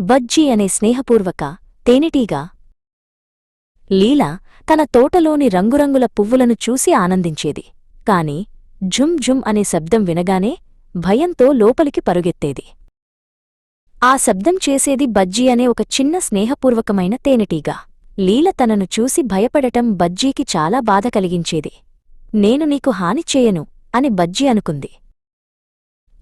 బజ్జీ అనే స్నేహపూర్వక తేనెటీగ. లీల తన తోటలోని రంగురంగుల పువ్వులను చూసి ఆనందించేది. కాని జుమ్ జుమ్ అనే శబ్దం వినగానే భయంతో లోపలికి పరుగెత్తేది. ఆ శబ్దం చేసేది బజ్జీ అనే ఒక చిన్న స్నేహపూర్వకమైన తేనెటీగ. లీల తనను చూసి భయపడటం బజ్జీకి చాలా బాధ కలిగించేది. నేను నీకు హాని చేయను అని బజ్జీ అనుకుంది.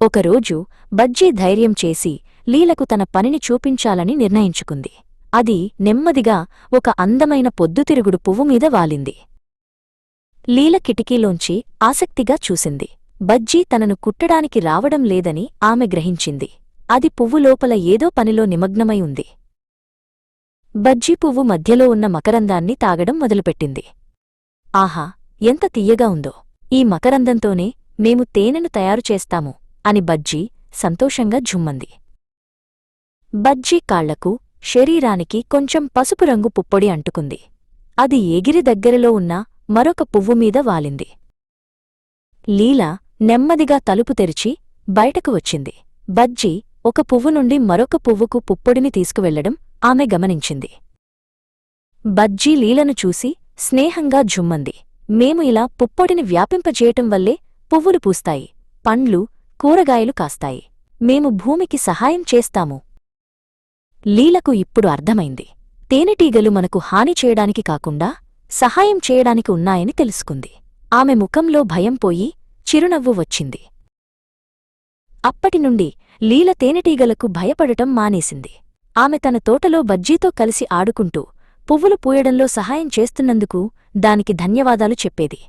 ఒకరోజు బజ్జీ ధైర్యం చేసి లీలకు తన పనిని చూపించాలని నిర్ణయించుకుంది. అది నెమ్మదిగా ఒక అందమైన పొద్దుతిరుగుడు పువ్వుమీద వాలింది. లీల కిటికీలోంచి ఆసక్తిగా చూసింది. బజ్జీ తనను కుట్టడానికి రావడం లేదని ఆమె గ్రహించింది. అది పువ్వు లోపల ఏదో పనిలో నిమగ్నమై ఉంది. బజ్జీ పువ్వు మధ్యలో ఉన్న మకరందాన్ని తాగడం మొదలుపెట్టింది. ఆహా, ఎంత తియ్యగా ఉందో! ఈ మకరందంతోనే మేము తేనెను తయారుచేస్తాము అని బజ్జీ సంతోషంగా ఝుమ్మంది. బజ్జీ కాళ్లకు, శరీరానికి కొంచెం పసుపు రంగు పుప్పొడి అంటుకుంది. అది ఎగిరి దగ్గరలో ఉన్న మరొక పువ్వుమీద వాలింది. లీల నెమ్మదిగా తలుపు తెరిచి బయటకు వచ్చింది. బజ్జీ ఒక పువ్వు నుండి మరొక పువ్వుకు పుప్పొడిని తీసుకువెళ్లడం ఆమె గమనించింది. బజ్జీ లీలను చూసి స్నేహంగా ఝుమ్మంది. మేము ఇలా పుప్పొడిని వ్యాపింపజేయటం వల్లే పువ్వులు పూస్తాయి, పండ్లు, కూరగాయలు కాస్తాయి. మేము భూమికి సహాయం చేస్తాము. లీలకు ఇప్పుడు అర్థమైంది. తేనెటీగలు మనకు హాని చేయడానికి కాకుండా సహాయం చేయడానికి ఉన్నాయని తెలుసుకుంది. ఆమె ముఖంలో భయం పోయి చిరునవ్వు వచ్చింది. అప్పటినుండి లీల తేనెటీగలకు భయపడటం మానేసింది. ఆమె తన తోటలో బజ్జీతో కలిసి ఆడుకుంటూ పువ్వులు పూయడంలో సహాయం చేస్తున్నందుకు దానికి ధన్యవాదాలు చెప్పేది.